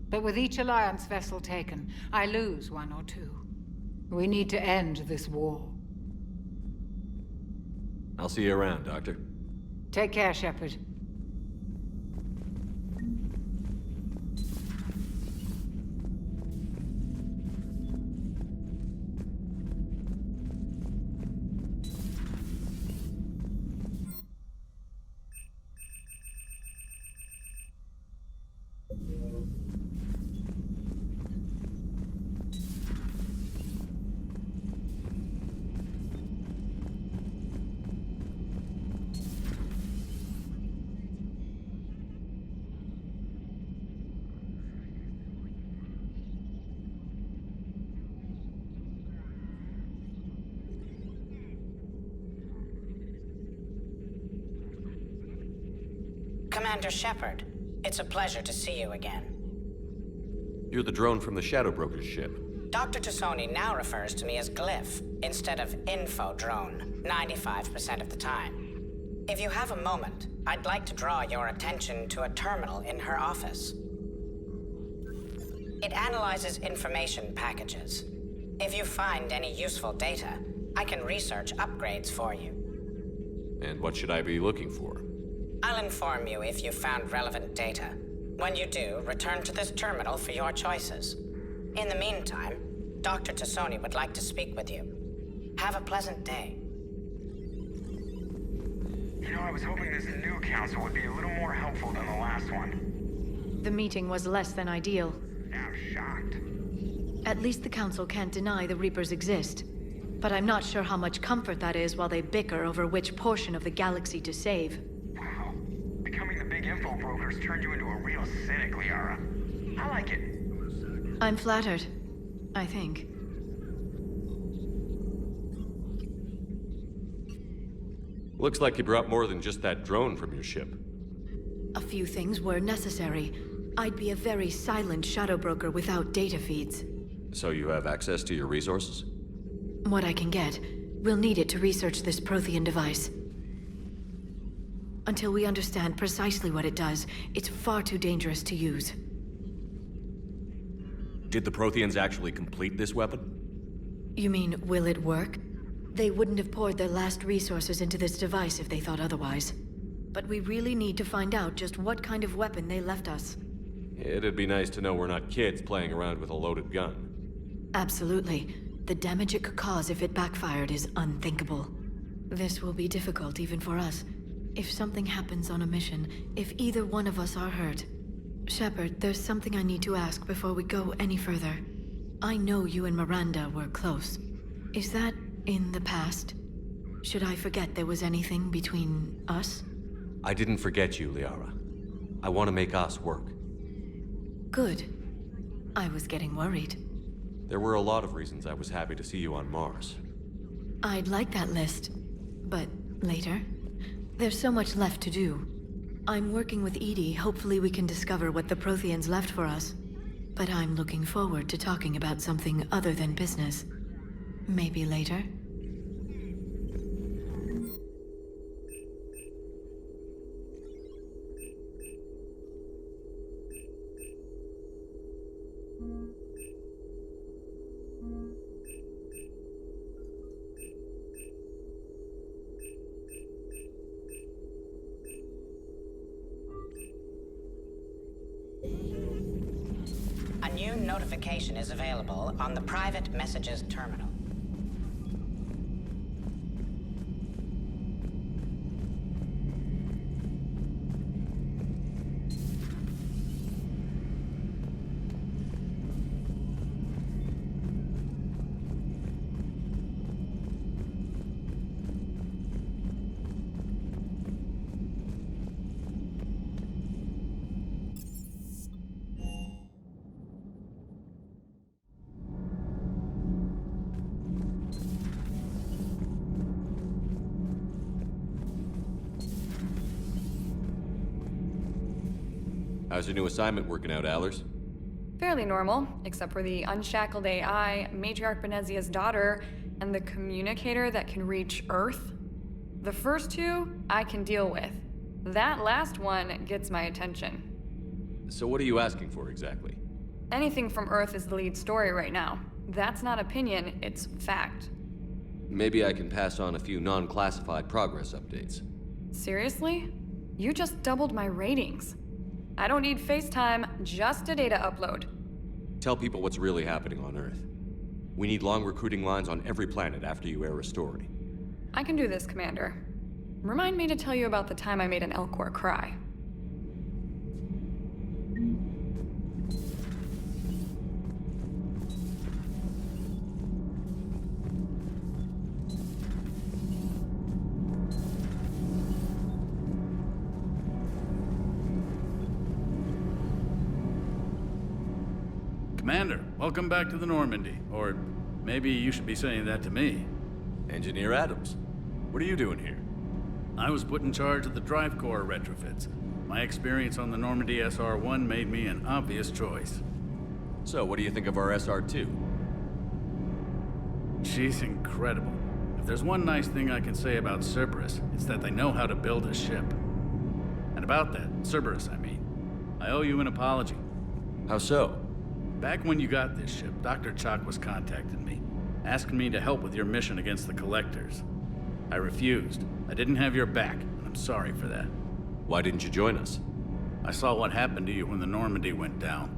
But with each Alliance vessel taken, I lose one or two. We need to end this war. I'll see you around, Doctor. Take care, Shepard. Commander Shepard, it's a pleasure to see you again. You're the drone from the Shadow Broker's ship. Dr. Tassoni now refers to me as Glyph, instead of Info Drone, 95% of the time. If you have a moment, I'd like to draw your attention to a terminal in her office. It analyzes information packages. If you find any useful data, I can research upgrades for you. And what should I be looking for? I'll inform you if you've found relevant data. When you do, return to this terminal for your choices. In the meantime, Dr. Tassoni would like to speak with you. Have a pleasant day. You know, I was hoping this new council would be a little more helpful than the last one. The meeting was less than ideal. I'm shocked. At least the Council can't deny the Reapers exist. But I'm not sure how much comfort that is while they bicker over which portion of the galaxy to save. Wow. Becoming the big info broker's turned you into a real cynic, Liara. I like it. I'm flattered, I think. Looks like you brought more than just that drone from your ship. A few things were necessary. I'd be a very silent shadow broker without data feeds. So you have access to your resources? What I can get. We'll need it to research this Prothean device. Until we understand precisely what it does, it's far too dangerous to use. Did the Protheans actually complete this weapon? You mean, will it work? They wouldn't have poured their last resources into this device if they thought otherwise. But we really need to find out just what kind of weapon they left us. It'd be nice to know we're not kids playing around with a loaded gun. Absolutely. The damage it could cause if it backfired is unthinkable. This will be difficult even for us. If something happens on a mission, if either one of us are hurt. Shepard, there's something I need to ask before we go any further. I know you and Miranda were close. Is that in the past? Should I forget there was anything between us? I didn't forget you, Liara. I want to make us work. Good. I was getting worried. There were a lot of reasons I was happy to see you on Mars. I'd like that list, but later? There's so much left to do. I'm working with Edie. Hopefully we can discover what the Protheans left for us. But I'm looking forward to talking about something other than business. Maybe later? A new notification is available on the private messages terminal. How's your new assignment working out, Allers? Fairly normal, except for the unshackled AI, Matriarch Benezia's daughter, and the communicator that can reach Earth. The first two, I can deal with. That last one gets my attention. So what are you asking for exactly? Anything from Earth is the lead story right now. That's not opinion, it's fact. Maybe I can pass on a few non-classified progress updates. Seriously? You just doubled my ratings. I don't need FaceTime, just a data upload. Tell people what's really happening on Earth. We need long recruiting lines on every planet after you air a story. I can do this, Commander. Remind me to tell you about the time I made an Elcor cry. Commander, welcome back to the Normandy. Or maybe you should be saying that to me. Engineer Adams, what are you doing here? I was put in charge of the drive core retrofits. My experience on the Normandy SR-1 made me an obvious choice. So, what do you think of our SR-2? She's incredible. If there's one nice thing I can say about Cerberus, it's that they know how to build a ship. And about that, Cerberus, I mean, I owe you an apology. How so? Back when you got this ship, Dr. Chakwas contacted me, asking me to help with your mission against the Collectors. I refused. I didn't have your back, and I'm sorry for that. Why didn't you join us? I saw what happened to you when the Normandy went down.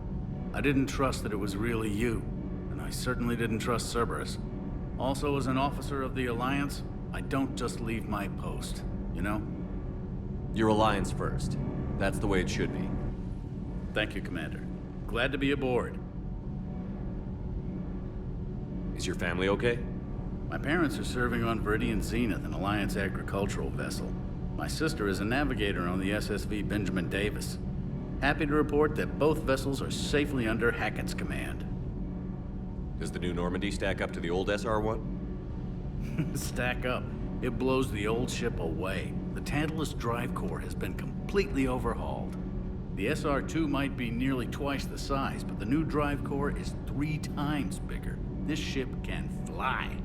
I didn't trust that it was really you, and I certainly didn't trust Cerberus. Also, as an officer of the Alliance, I don't just leave my post, you know? Your Alliance first. That's the way it should be. Thank you, Commander. Glad to be aboard. Is your family okay? My parents are serving on Viridian Zenith, an Alliance agricultural vessel. My sister is a navigator on the SSV Benjamin Davis. Happy to report that both vessels are safely under Hackett's command. Does the new Normandy stack up to the old SR-1? Stack up. It blows the old ship away. The Tantalus drive core has been completely overhauled. The SR-2 might be nearly twice the size, but the new drive core is 3 times bigger. This ship can fly.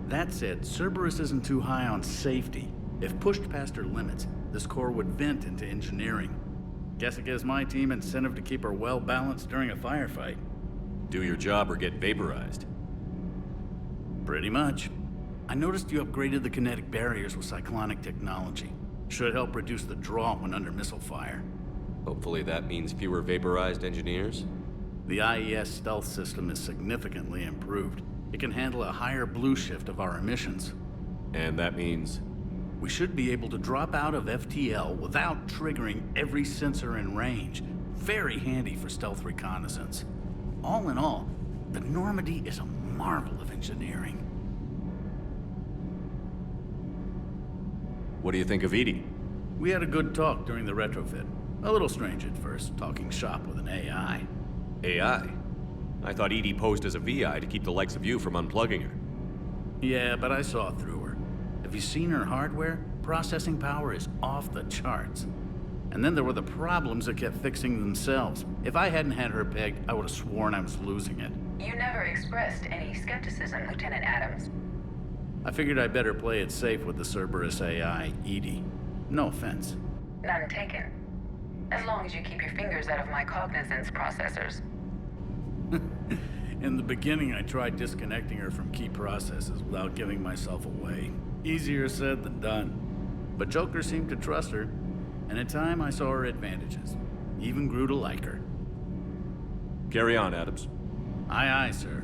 That said, Cerberus isn't too high on safety. If pushed past her limits, this core would vent into engineering. Guess it gives my team incentive to keep her well-balanced during a firefight. Do your job or get vaporized. Pretty much. I noticed you upgraded the kinetic barriers with cyclonic technology. Should help reduce the draw when under missile fire. Hopefully that means fewer vaporized engineers? The IES stealth system is significantly improved. It can handle a higher blue shift of our emissions. And that means? We should be able to drop out of FTL without triggering every sensor in range. Very handy for stealth reconnaissance. All in all, the Normandy is a marvel of engineering. What do you think of Edie? We had a good talk during the retrofit. A little strange at first, talking shop with an AI. AI? I thought Edie posed as a VI to keep the likes of you from unplugging her. Yeah, but I saw through her. Have you seen her hardware? Processing power is off the charts. And then there were the problems that kept fixing themselves. If I hadn't had her pegged, I would have sworn I was losing it. You never expressed any skepticism, Lieutenant Adams. I figured I'd better play it safe with the Cerberus AI, Edie. No offense. None taken. As long as you keep your fingers out of my cognizance processors. In the beginning, I tried disconnecting her from key processes without giving myself away. Easier said than done. But Joker seemed to trust her, and in time I saw her advantages. Even grew to like her. Carry on, Adams. Aye, aye, sir.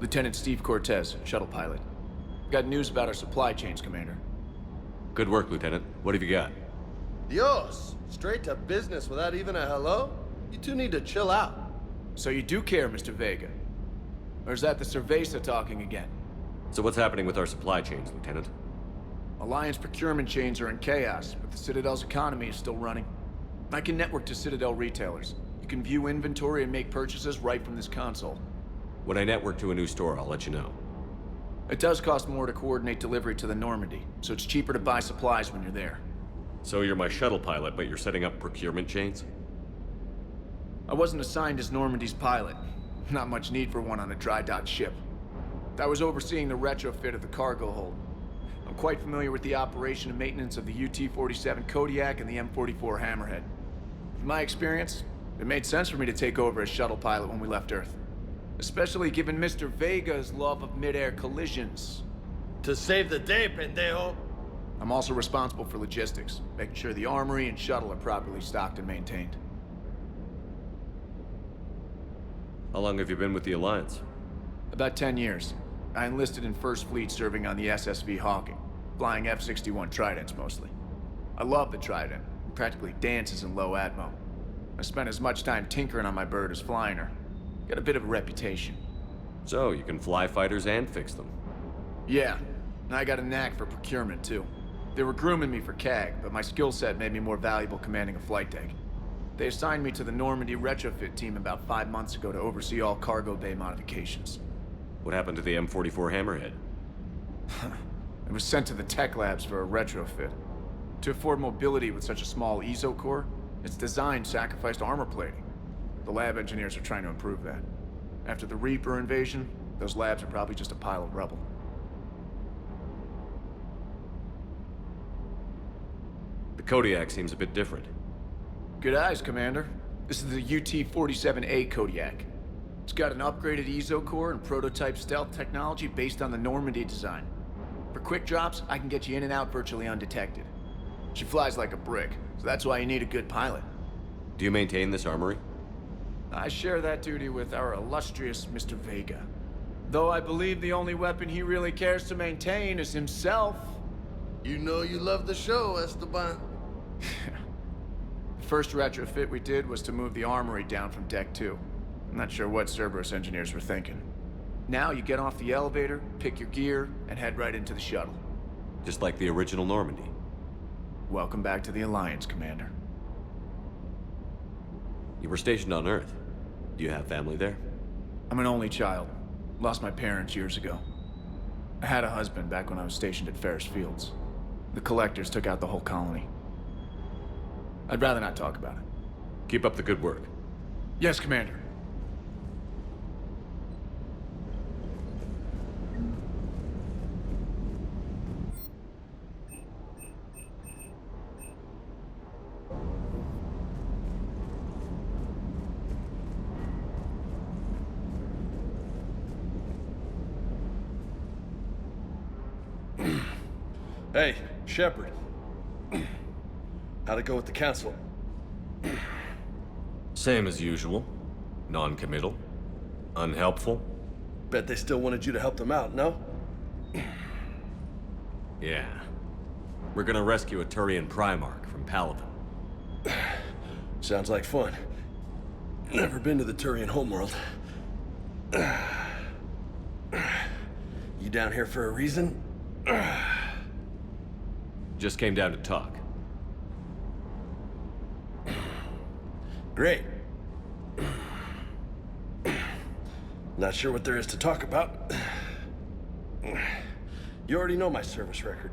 Lieutenant Steve Cortez, shuttle pilot. Got news about our supply chains, Commander. Good work, Lieutenant. What have you got? Dios! Straight to business without even a hello? You two need to chill out. So you do care, Mr. Vega? Or is that the Cerveza talking again? So what's happening with our supply chains, Lieutenant? Alliance procurement chains are in chaos, but the Citadel's economy is still running. I can network to Citadel retailers. You can view inventory and make purchases right from this console. When I network to a new store, I'll let you know. It does cost more to coordinate delivery to the Normandy, so it's cheaper to buy supplies when you're there. So you're my shuttle pilot, but you're setting up procurement chains? I wasn't assigned as Normandy's pilot. Not much need for one on a dry dock ship. I was overseeing the retrofit of the cargo hold. I'm quite familiar with the operation and maintenance of the UT-47 Kodiak and the M44 Hammerhead. In my experience, it made sense for me to take over as shuttle pilot when we left Earth. Especially given Mr. Vega's love of mid-air collisions. To save the day, pendejo! I'm also responsible for logistics, making sure the armory and shuttle are properly stocked and maintained. How long have you been with the Alliance? About 10 years. I enlisted in First Fleet serving on the SSV Hawking, flying F-61 Tridents mostly. I love the Trident. It practically dances in low atmo. I spent as much time tinkering on my bird as flying her. Got a bit of a reputation. So, you can fly fighters and fix them? Yeah, and I got a knack for procurement too. They were grooming me for CAG, but my skill set made me more valuable commanding a flight deck. They assigned me to the Normandy retrofit team about 5 months ago to oversee all cargo bay modifications. What happened to the M44 Hammerhead? It was sent to the tech labs for a retrofit. To afford mobility with such a small ESO core, its design sacrificed armor plating. The lab engineers are trying to improve that. After the Reaper invasion, those labs are probably just a pile of rubble. The Kodiak seems a bit different. Good eyes, Commander. This is the UT-47A Kodiak. It's got an upgraded ESO core and prototype stealth technology based on the Normandy design. For quick drops, I can get you in and out virtually undetected. She flies like a brick, so that's why you need a good pilot. Do you maintain this armory? I share that duty with our illustrious Mr. Vega. Though I believe the only weapon he really cares to maintain is himself. You know you love the show, Esteban. The first retrofit we did was to move the armory down from Deck 2. I'm not sure what Cerberus engineers were thinking. Now you get off the elevator, pick your gear, and head right into the shuttle. Just like the original Normandy. Welcome back to the Alliance, Commander. You were stationed on Earth. Do you have family there? I'm an only child. Lost my parents years ago. I had a husband back when I was stationed at Ferris Fields. The Collectors took out the whole colony. I'd rather not talk about it. Keep up the good work. Yes, Commander. Hey, Shepard. How'd it go with the Council? Same as usual. Non-committal. Unhelpful. Bet they still wanted you to help them out, no? Yeah. We're gonna rescue a Turian Primarch from Paladin. Sounds like fun. Never been to the Turian homeworld. You down here for a reason? Just came down to talk. Great. Not sure what there is to talk about. You already know my service record.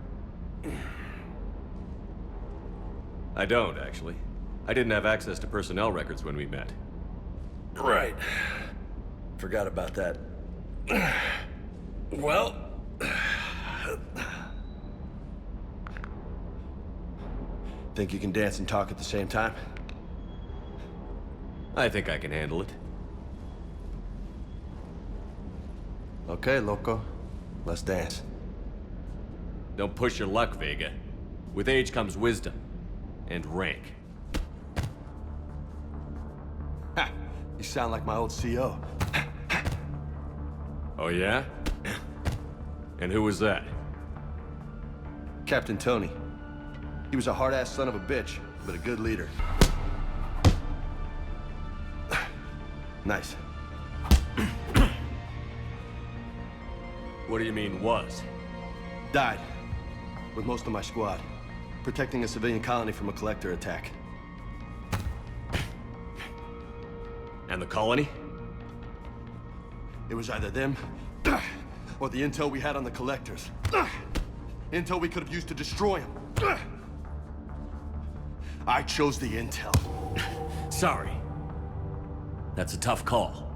I don't, actually. I didn't have access to personnel records when we met. Right. Forgot about that. Well... Think you can dance and talk at the same time? I think I can handle it. Okay, loco. Let's dance. Don't push your luck, Vega. With age comes wisdom. And rank. Ha! You sound like my old CO. Oh yeah? And who was that? Captain Tony. He was a hard-ass son of a bitch, but a good leader. Nice. What do you mean, was? Died. With most of my squad. Protecting a civilian colony from a collector attack. And the colony? It was either them, or the intel we had on the collectors. Intel we could have used to destroy them. I chose the intel. Sorry. That's a tough call.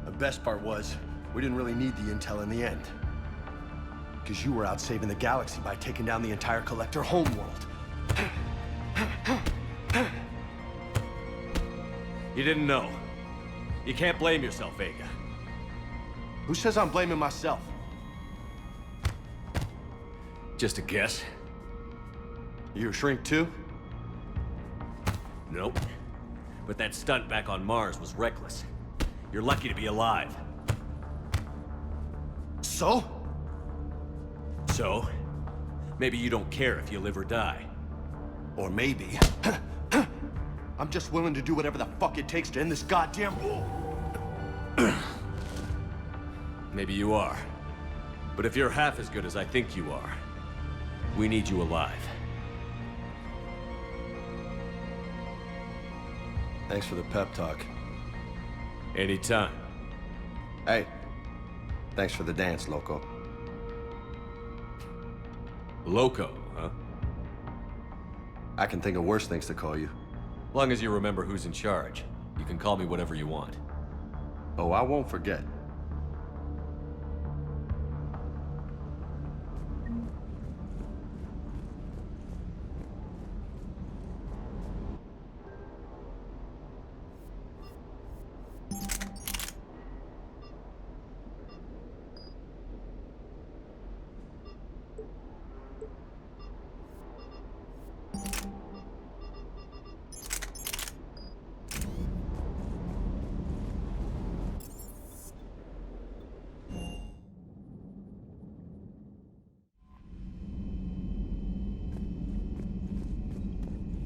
The best part was, we didn't really need the intel in the end. Because you were out saving the galaxy by taking down the entire Collector homeworld. You didn't know. You can't blame yourself, Vega. Who says I'm blaming myself? Just a guess. You a shrink too? Nope. But that stunt back on Mars was reckless. You're lucky to be alive. So? So? Maybe you don't care if you live or die. Or maybe... I'm just willing to do whatever the fuck it takes to end this goddamn war. Maybe you are. But if you're half as good as I think you are, we need you alive. Thanks for the pep talk. Anytime. Hey, thanks for the dance, Loco. Loco, huh? I can think of worse things to call you. Long as you remember who's in charge, you can call me whatever you want. Oh, I won't forget.